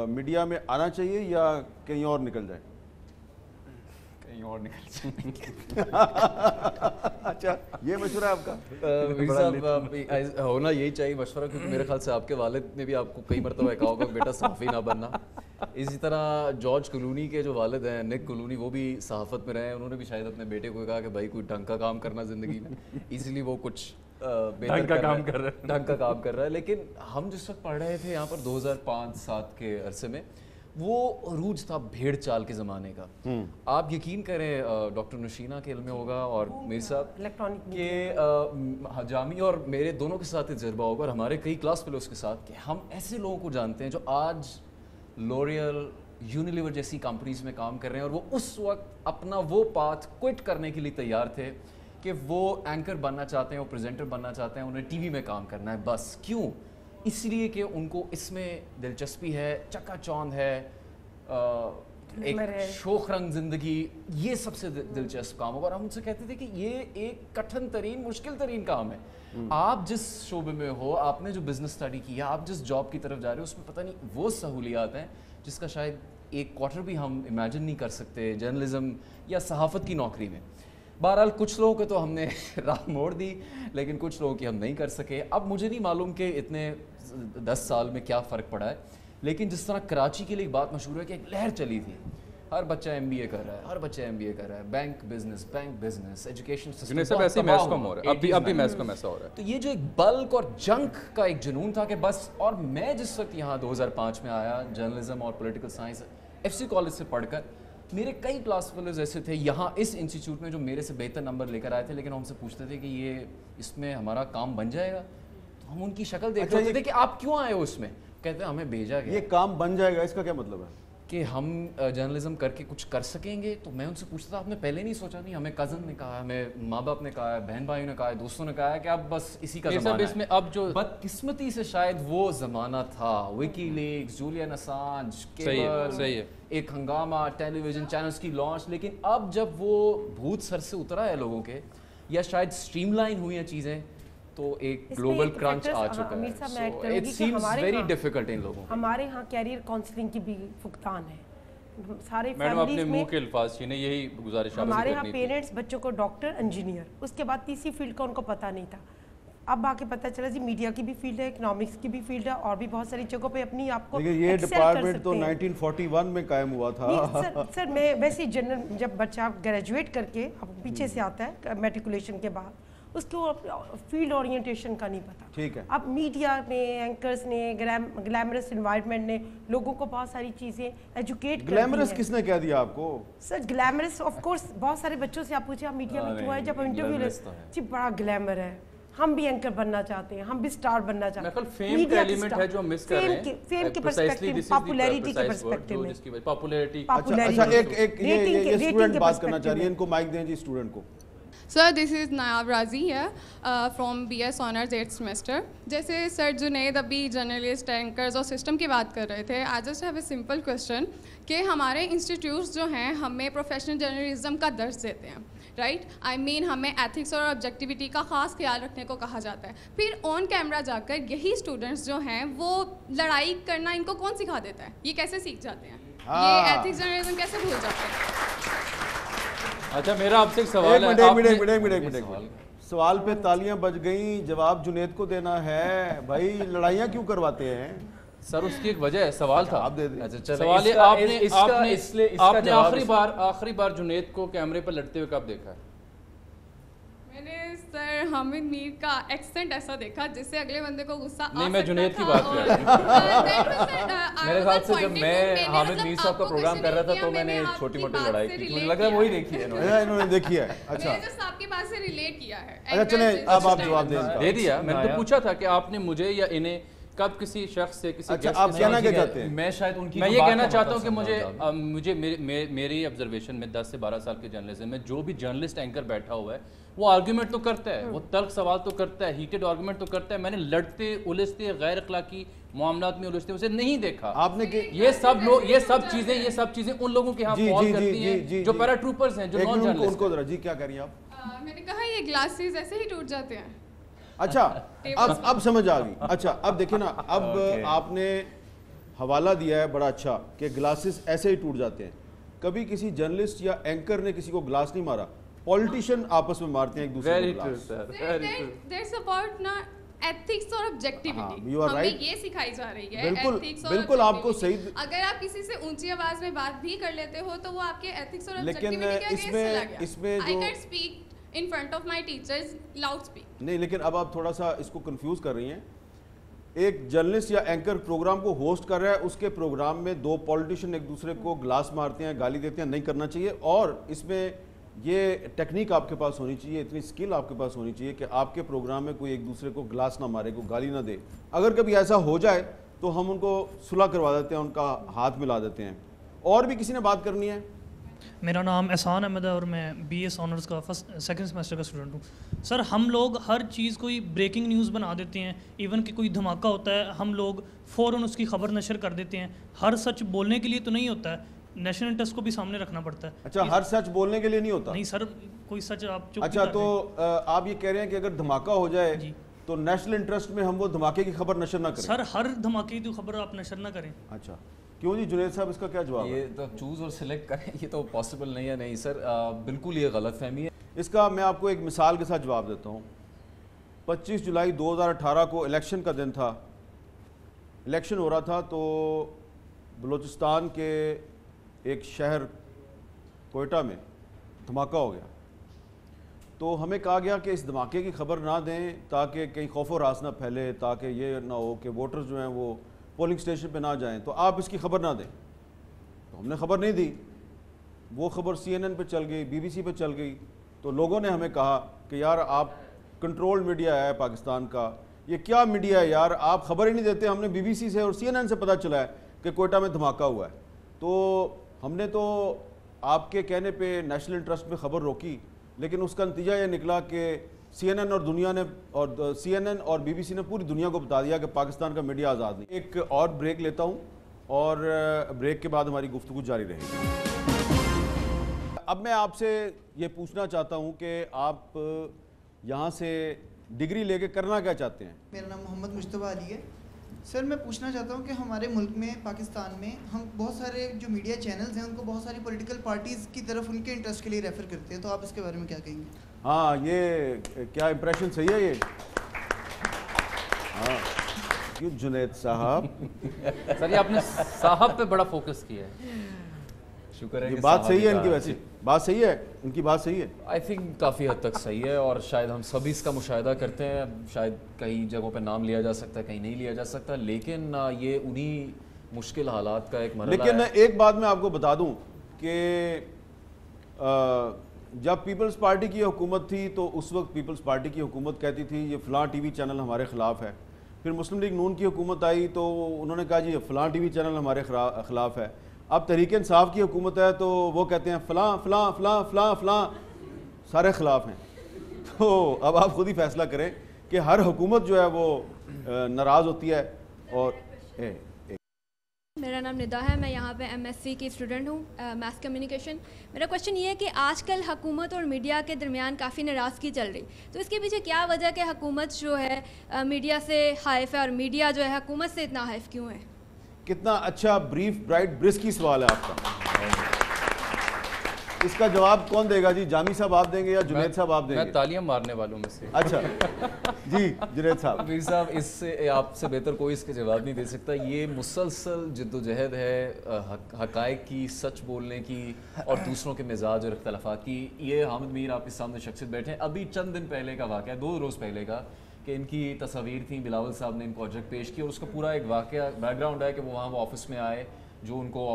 میڈیا میں آنا چاہیے یا کہیں اور نکل جائے؟ کہیں اور نکل جائے. اچھا یہ مشورہ ہے آپ کا؟ میر صاحب ہونا یہی چاہیے مشورہ، کیونکہ میرے خیال سے آپ کے والد نے بھی آپ کو کئی مرتبہ کہا ہوگا بیٹا صحافی نہ بننا. اسی طرح جارج کلونی کے جو والد ہیں نک کلونی، وہ بھی صحافت میں رہے ہیں، انہوں نے بھی شاید اپنے بیٹے کو کہا کہ بھائی کوئی ڈھنگ کا کام کرنا زندگی میں، اس لیے وہ کچھ ڈھنگ کا کام کر رہا ہے. لیکن ہم جس وقت پڑھ رہے تھے یہاں پر 2005-7 کے عرصے میں، وہ عروج تھا بھیڑ چال کے زمانے کا. آپ یقین کریں ڈاکٹر نشینہ کے علم میں ہوگا اور میر صاحب کہ جامی اور میرے دونوں کے ساتھ تجربہ ہوگا اور ہمارے کئی کلاس فیلوز کے ساتھ، کہ ہم ایسے لوگوں کو جانتے ہیں جو آج لوریل، یونیلیور جیسی کمپنیز میں کام کر رہے ہیں اور وہ اس وقت اپنا وہ پاتھ کوئٹ کرنے کے لیے تیار تھے کہ وہ اینکر بننا چاہتے ہیں، وہ پریزنٹر بننا چاہتے ہیں، انہیں ٹی وی میں کام کرنا ہے بس. کیوں؟ اس لیے کہ ان کو اس میں دلچسپی ہے، چکا چوند ہے، ایک شوخ رنگ زندگی، یہ سب سے دلچسپ کام ہوگا. اور ہم ان سے کہتے تھے کہ یہ ایک کٹھن ترین، مشکل ترین کام ہے. آپ جس شعبے میں ہو، آپ نے جو بزنس اسٹڈی کیا، آپ جس جاب کی طرف جا رہے ہو، اس میں پتہ نہیں وہ سہولیات ہیں جس کا شاید ایک کوارٹر بھی ہم امیجن نہیں کر سکتے جرنلزم یا صحافت کی نوکری میں. بہرحال کچھ لوگوں کو تو ہم نے راہ موڑ دی لیکن کچھ لوگوں کی ہم نہیں کر سکے. اب مجھے نہیں معلوم کہ اتنے 10 سال میں کیا فرق پڑا ہے, لیکن جس طرح کراچی کے لیے ایک بات مشہور ہے کہ ایک لہر چلی تھی, ہر بچہ MBA کر رہا ہے, ہر بچہ MBA کر رہا ہے, بینک بزنس ایجوکیشن سسٹم سب ایسے میس کم ہو رہا ہے, اب بھی میس کم ایسا ہو رہا ہے. تو یہ جو ایک بلک اور جنک کا ایک جنون تھا کہ بس, اور میں جس وقت یہاں 2005 میں آیا جرنلزم اور پولیٹیکل سائنس FC کالج سے پڑھ کر, میرے کئی کلاس فیلوز ایسے تھے یہاں اس انسٹیٹیوٹ میں جو میرے سے بہتر نمبر لے کر آئے تھے, لیکن ہم سے پوچھتے تھے کہ یہ اس میں ہمارا کام بن جائے گا, تو ہم ان کی شکل دیکھتے ہوتے تھے کہ آپ کیوں آئے ہو اس میں, کہتے ہیں ہمیں بھیجا گیا. یہ کام بن جائے گا اس کا کیا مطلب ہے؟ کہ ہم جرنلزم کر کے کچھ کر سکیں گے. تو میں ان سے پوچھتا تھا آپ نے پہلے نہیں سوچا؟ نہیں, ہمیں کزن نے کہا, ہمیں ماں باپ نے کہا, بہن بھائیوں نے کہا, دوستوں نے کہا کہ اب بس اسی کا زمانہ ہے. اس میں اب جو بدقسمتی سے شاید وہ زمانہ تھا, وکی لیکس, جولین اسانج, کیبل, ایک ہنگامہ, ٹیلی ویژن چینلز کی لانچ, لیکن اب جب وہ بھوت سر سے اترا ہے لوگوں کے, یا شاید اسٹریم لائن ہوئی ہیں چیزیں, تو ایک گلوبل کرانچ آ چکا ہے. So it seems very difficult ان لوگوں. ہمارے ہاں کیریئر کاؤنسلنگ کی بھی فقدان ہے سارے میڈم اپنے فیملیز منہ میں. کے الفاظ چھینے, یہی گزارش ہمارے ہاں پیرنٹس بچوں کو ڈاکٹر, انجینئر, اس کے بعد تیسری فیلڈ کا ان کو پتہ نہیں تھا. اب آ کے پتہ چلا جی میڈیا کی بھی فیلڈ ہے, اکنامکس کی بھی فیلڈ ہے, اور بھی بہت ساری جگہوں پہ اپنی آپ کو یہ ڈپارٹمنٹ تو 1941 میں قائم ہوا تھا. سر میں ویسے جنرل, جب بچہ گریجویٹ کر کے پیچھے سے آتا ہے میٹریکولیشن کے بعد, اس کو فیلڈ اورینٹیشن کا نہیں پتا. ٹھیک ہے. اب میڈیا نے, اینکرز نے, گلیمرس انوائرمنٹ نے لوگوں کو بہت ساری چیزیں ایجوکیٹ کر دی. گلیمرس کس نے کہہ دیا آپ کو؟ سر گلیمرس آف کورس بہت سارے بچوں سے آپ پوچھیں آپ میڈیا میں کیوں آئے, جب انٹرویو لے جی بڑا گلیمر ہے, ہم بھی اینکر بننا چاہتے ہیں, ہم بھی سٹار بننا چاہتے ہیں. فیم کا ایلیمنٹ ہے جو ہم مس کر رہے ہیں, فیم کے پرسپیکٹیو, پاپولیرٹی کے پرسپیکٹیو میں, پاپولیرٹی. اچھا ایک یہ اسٹوڈنٹ بات کرنا چاہ رہی ہے, ان کو مائک دیں جی اسٹوڈنٹ کو. Sir, this is Nayab Razi here from BS Honors 8th semester. جیسے سر جنید ابھی جرنلسٹ, اینکرز اور سسٹم کی بات کر رہے تھے, I just have a simple question کہ ہمارے انسٹیٹیوٹس جو ہیں ہمیں پروفیشنل جرنلزم کا درس دیتے ہیں, رائٹ, آئی مین ہمیں ایتھکس اور آبجیکٹیوٹی کا خاص خیال رکھنے کو کہا جاتا ہے. پھر آن کیمرہ جا کر یہی اسٹوڈنٹس جو ہیں وہ لڑائی کرنا ان کو کون سکھا دیتا ہے؟ یہ کیسے سیکھ جاتے ہیں؟ یہ ایتھکس جرنلزم کیسے بھول جاتے ہیں؟ اچھا میرا آپ سے ایک سوال ہے. سوال پہ تالیاں بج گئیں, جواب جنید کو دینا ہے. بھائی لڑائیاں کیوں کرواتے ہیں سر؟ اس کی ایک وجہ ہے, سوال تھا. آپ دے دیں. سوال ہے, آپ نے آخری بار جنید کو کیمرے پر لڑتے ہوئے کب دیکھا ہے؟ میں نے سر حامد میر کا ایکسنٹ ایسا دیکھا جس سے اگلے بندے کو غصہ آ سکتا تھا. نہیں, میں جنید کی بات کر رہا ہوں. میرے خیال سے جب میں حامد میر صاحب کا پروگرام کر رہا تھا تو میں نے چھوٹی موٹی لڑائی کی, مجھے لگ رہا ہے وہی دیکھی ہے انہوں نے دیکھی ہے. اچھا میں نے جس آپ کی بات سے ریلیٹ کیا ہے. اچھا چلیں اب آپ جواب دے دیا. میں نے تو پوچھا تھا کہ آپ نے مجھے یا انہیں کب کسی شخص سے, کسی اچھا آپ کہنا کیا چاہتے ہیں؟ میں شاید ان کی میں یہ کہنا چاہتا ہوں کہ میری آبزرویشن میں 10 سے 12 سال کے جرنلزم میں جو بھی جرنلسٹ اینکر بیٹھا ہوا ہے وہ آرگیومنٹ تو کرتا ہے, وہ تلخ سوال تو کرتا ہے, ہیٹڈ آرگیومنٹ تو کرتا ہے. میں نے لڑتے الجھتے غیر اخلاقی معاملات میں الجھتے اسے نہیں دیکھا. آپ نے یہ سب چیزیں ان لوگوں کے ہاں فال کرتی ہیں جو پیرا ٹروپرز ہیں, جو نان جرنلسٹ. ان کو ذرا جی کیا کہہ رہی ہیں آپ؟ میں نے کہا یہ گلاسز ایسے ہی ٹوٹ جاتے ہیں. اچھا اب سمجھ آ گئی. اچھا اب دیکھیں نا, اب آپ نے حوالہ دیا ہے بڑا اچھا کہ گلاسز ایسے ہی ٹوٹ جاتے ہیں. کبھی کسی جرنلسٹ یا اینکر نے کسی کو گلاس نہیں مارا, پولیٹیشین آپس میں مارتے ہیں ایک دوسرے کو گلاس. There's about نا ایتھکس اور آبجیکٹیوٹی ہمیں یہ سکھائی جا رہی ہے. بالکل آپ کو صحیح, اگر آپ کسی سے اونچی آواز میں بات بھی کر لیتے ہو تو وہ آپ کے ایتھکس اور آبجیکٹیوٹی کے اگینسٹ چلا گیا. اس میں I can't speak in front of my teachers loud speak. نہیں, لیکن اب آپ تھوڑا سا اس کو کنفیوز کر رہی ہیں. ایک جرنلسٹ یا اینکر پروگرام کو ہوسٹ کر رہا ہے, اس کے پروگرام میں 2 پولیٹیشین ایک دوسرے کو گلاس مارتے ہیں, گالی دیتے ہیں, نہیں کرنا چاہیے. اور اس میں یہ ٹیکنیک آپ کے پاس ہونی چاہیے, اتنی سکل آپ کے پاس ہونی چاہیے کہ آپ کے پروگرام میں کوئی ایک دوسرے کو گلاس نہ مارے, کوئی گالی نہ دے. اگر کبھی ایسا ہو جائے تو ہم ان کو صلح کروا دیتے ہیں, ان کا ہاتھ ملا دیتے ہیں. اور بھی کسی نے بات کرنی ہے؟ میرا نام احسان احمد ہے اور میں BS آنرز کا سیکنڈ سیمسٹر کا اسٹوڈنٹ ہوں. سر ہم لوگ ہر چیز کوئی بریکنگ نیوز بنا دیتے ہیں, ایون کہ کوئی دھماکہ ہوتا ہے ہم لوگ فوراً اس کی خبر نشر کر دیتے ہیں. ہر سچ بولنے کے لیے تو نہیں ہوتا ہے, نیشنل انٹرسٹ کو بھی سامنے رکھنا پڑتا ہے. اچھا ہر سچ بولنے کے لیے نہیں ہوتا؟ نہیں سر, کوئی سچ آپ اچھا تو آپ یہ کہہ رہے ہیں کہ اگر دھماکہ ہو جائے تو نیشنل انٹرسٹ میں ہم وہ دھماکے کی خبر نشر نہ کریں؟ سر ہر دھماکے کی خبر آپ نشر نہ کریں. اچھا کیوں جی جنید صاحب, اس کا کیا جواب ہے؟ یہ تو چوز اور سلیکٹ کریں, یہ تو پاسبل نہیں ہے. نہیں سر, بالکل یہ غلط فہمی ہے. اس کا میں آپ کو ایک مثال کے ساتھ جواب دیتا ہوں. 25 جولائی 2018 کو الیکشن کا دن تھا. الیکشن ہو رہا تھا تو بلوچستان کے ایک شہر کوئٹہ میں دھماکہ ہو گیا. تو ہمیں کہا گیا کہ اس دھماکے کی خبر نہ دیں تاکہ کہیں خوف و ہراس نہ پھیلے, تاکہ یہ نہ ہو کہ ووٹر جو ہیں وہ پولنگ سٹیشن پہ نہ جائیں, تو آپ اس کی خبر نہ دیں. تو ہم نے خبر نہیں دی. وہ خبر CNN پہ چل گئی, BBC پہ چل گئی. تو لوگوں نے ہمیں کہا کہ یار آپ کنٹرول میڈیا ہے پاکستان کا, یہ کیا میڈیا ہے یار, آپ خبر ہی نہیں دیتے. ہم نے BBC سے اور CNN سے پتہ چلا ہے کہ کوئٹہ میں دھماکہ ہوا ہے. تو ہم نے تو آپ کے کہنے پہ نیشنل انٹرسٹ میں خبر روکی, لیکن اس کا نتیجہ یہ نکلا کہ CNN اور دنیا نے اور CNN اور BBC نے پوری دنیا کو بتا دیا کہ پاکستان کا میڈیا آزاد نہیں. ایک اور بریک لیتا ہوں اور بریک کے بعد ہماری گفتگو جاری رہے گی. اب میں آپ سے یہ پوچھنا چاہتا ہوں کہ آپ یہاں سے ڈگری لے کے کرنا کیا چاہتے ہیں؟ میرا نام محمد مجتبیٰ علی ہے. سر میں پوچھنا چاہتا ہوں کہ ہمارے ملک میں پاکستان میں ہم بہت سارے جو میڈیا چینلز ہیں ان کو بہت ساری پولیٹیکل پارٹیز کی طرف ان کے انٹرسٹ کے لیے ریفر کرتے ہیں, تو آپ اس کے بارے میں کیا کہیں گے؟ ہاں, یہ کیا امپریشن صحیح ہے یہ؟ ہاں کیوں جنید صاحب سر یہ آپ نے صاحب پہ بڑا فوکس کیا ہے. شکر ہے. یہ بات صحیح ہے ان کی, ویسے بات صحیح ہے ان کی, بات صحیح ہے. آئی تھنک کافی حد تک صحیح ہے, اور شاید ہم سبھی اس کا مشاہدہ کرتے ہیں. شاید کئی جگہوں پہ نام لیا جا سکتا ہے, کہیں نہیں لیا جا سکتا, لیکن یہ انہی مشکل حالات کا ایک مرحلہ ہے. لیکن ایک بات میں آپ کو بتا دوں کہ جب پیپلز پارٹی کی حکومت تھی تو اس وقت پیپلز پارٹی کی حکومت کہتی تھی یہ فلاں ٹی وی چینل ہمارے خلاف ہے. پھر مسلم لیگ نون کی حکومت آئی تو انہوں نے کہا جی فلاں ٹی وی چینل ہمارے خلاف ہے. اب تحریک انصاف کی حکومت ہے تو وہ کہتے ہیں فلاں فلاں فلاں فلاں فلاں سارے خلاف ہیں. تو اب آپ خود ہی فیصلہ کریں کہ ہر حکومت جو ہے وہ ناراض ہوتی ہے. اور میرا نام ندا ہے, میں یہاں پہ MSc کی اسٹوڈنٹ ہوں, میس کمیونیکیشن. میرا کوشچن یہ ہے کہ آج کل حکومت اور میڈیا کے درمیان کافی ناراضگی چل رہی, تو اس کے پیچھے کیا وجہ کہ حکومت جو ہے میڈیا سے حائف ہے اور میڈیا جو ہے حکومت سے اتنا حائف کیوں ہے؟ کتنا اچھا بریف برائٹ برسکی سوال ہے آپ کا. اس کا جواب کون دے گا جی؟ جامی صاحب آپ دیں گے یا جنید صاحب آپ دیں گے؟ میں تالیاں مارنے والوں میں سے. اچھا جی جنید صاحب. امیر صاحب اس سے آپ سے بہتر کوئی اس کے جواب نہیں دے سکتا. یہ مسلسل جد و جہد ہے حقائق کی, سچ بولنے کی اور دوسروں کے مزاج اور اختلافات کی. یہ حامد میر آپ کے سامنے شخصیت بیٹھے ہیں, ابھی چند دن پہلے کا واقعہ ہے, 2 روز پہلے کا, کہ ان کی تصاویر تھیں, بلاول صاحب نے ان کو آبجیکٹ پیش کی اور اس کا پورا ایک واقعہ بیک گراؤنڈ ہے کہ وہ وہاں وہ آفس میں آئے, جو ان کو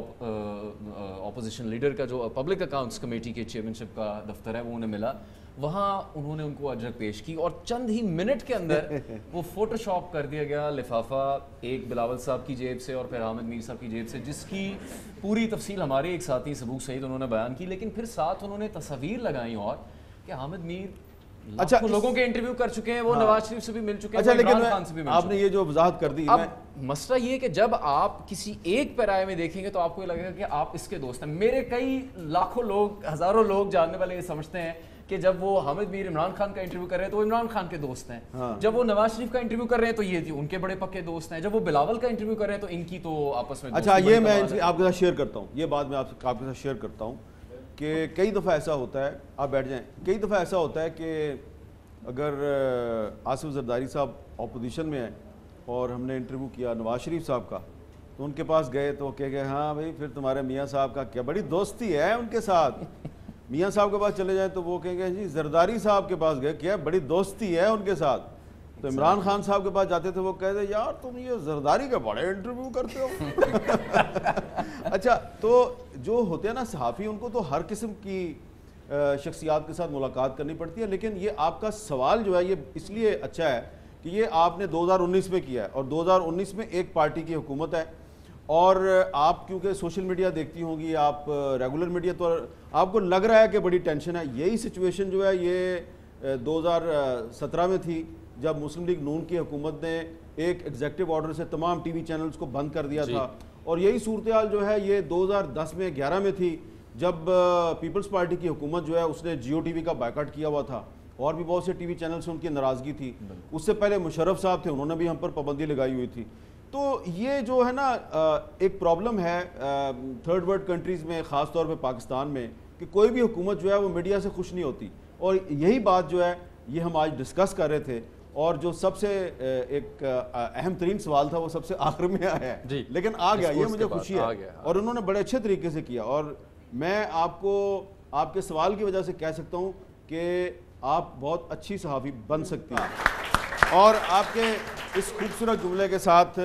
اپوزیشن لیڈر کا جو پبلک اکاؤنٹس کمیٹی کے چیئرمین شپ کا دفتر ہے وہ انہیں ملا, وہاں انہوں نے ان کو آبجیکٹ پیش کی اور چند ہی منٹ کے اندر وہ فوٹو شاپ کر دیا گیا لفافہ, ایک بلاول صاحب کی جیب سے اور پھر حامد میر صاحب کی جیب سے, جس کی پوری تفصیل ہمارے ایک ساتھی سبوک سعید انہوں نے بیان کی. لیکن پھر ساتھ انہوں نے تصاویر لگائیں اور کہ حامد میر اچھا لوگوں کے انٹرویو کر چکے ہیں, وہ نواز شریف سے بھی مل چکے ہیں, اچھا عمران خان سے بھی مل چکے ہیں. آپ نے یہ جو وضاحت کر دی, اب مسئلہ یہ کہ جب آپ کسی ایک پیرائے میں دیکھیں گے تو آپ کو یہ لگے گا کہ آپ اس کے دوست ہیں. میرے کئی لاکھوں لوگ, ہزاروں لوگ جاننے والے یہ سمجھتے ہیں کہ جب وہ حامد میر عمران خان کا انٹرویو کر رہے ہیں تو وہ عمران خان کے دوست ہیں, جب وہ نواز شریف کا انٹرویو کر رہے ہیں تو یہ ان کے بڑے پکے دوست ہیں, جب وہ بلاول کا انٹرویو کر رہے ہیں تو ان کی تو آپس میں. اچھا یہ میں آپ کے ساتھ شیئر کرتا ہوں, یہ بات میں آپ کے ساتھ شیئر کرتا ہوں کہ کئی دفعہ ایسا ہوتا ہے, آپ بیٹھ جائیں, کئی دفعہ ایسا ہوتا ہے کہ اگر آصف زرداری صاحب اپوزیشن میں ہیں اور ہم نے انٹرویو کیا نواز شریف صاحب کا, تو ان کے پاس گئے تو کہہ گئے ہاں بھائی پھر تمہارے میاں صاحب کا کیا بڑی دوستی ہے ان کے ساتھ. میاں صاحب کے پاس چلے جائیں تو وہ کہیں گے جی زرداری صاحب کے پاس گئے, کیا بڑی دوستی ہے ان کے ساتھ. تو عمران خان صاحب کے پاس جاتے تھے, وہ کہتے یار تم یہ زرداری کے بڑے انٹرویو کرتے ہو. اچھا تو جو ہوتے ہیں نا صحافی, ان کو تو ہر قسم کی شخصیات کے ساتھ ملاقات کرنی پڑتی ہے, لیکن یہ آپ کا سوال جو ہے یہ اس لیے اچھا ہے کہ یہ آپ نے 2019 میں کیا ہے, اور 2019 میں ایک پارٹی کی حکومت ہے, اور آپ کیونکہ سوشل میڈیا دیکھتی ہوں گی, آپ ریگولر میڈیا, تو آپ کو لگ رہا ہے کہ بڑی ٹینشن ہے. یہی سچویشن جو ہے یہ 2017 میں تھی جب مسلم لیگ نون کی حکومت نے ایک ایگزیکٹو آرڈر سے تمام ٹی وی چینلز کو بند کر دیا تھا, اور یہی صورتحال جو ہے یہ 2010 میں 11 میں تھی جب پیپلز پارٹی کی حکومت جو ہے اس نے جیو ٹی وی کا بائیکاٹ کیا ہوا تھا, اور بھی بہت سے ٹی وی چینل سے ان کی ناراضگی تھی. اس سے پہلے مشرف صاحب تھے, انہوں نے بھی ہم پر پابندی لگائی ہوئی تھی. تو یہ جو ہے نا ایک پرابلم ہے تھرڈ ورلڈ کنٹریز میں, خاص طور پہ پاکستان میں, کہ کوئی بھی حکومت جو ہے وہ میڈیا سے خوش نہیں ہوتی, اور یہی بات جو ہے یہ ہم آج ڈسکس کر رہے تھے، اور جو سب سے ایک اہم ترین سوال تھا وہ سب سے آخر میں آیا ہے، لیکن آ گیا، یہ مجھے خوشی ہے، اور انہوں نے بڑے اچھے طریقے سے کیا، اور میں آپ کو آپ کے سوال کی وجہ سے کہہ سکتا ہوں کہ آپ بہت اچھی صحافی بن سکتی ہیں۔ اور آپ کے اس خوبصورت جملے کے ساتھ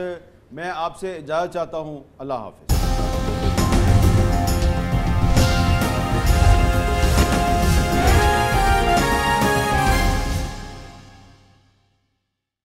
میں آپ سے اجازت چاہتا ہوں، اللہ حافظ۔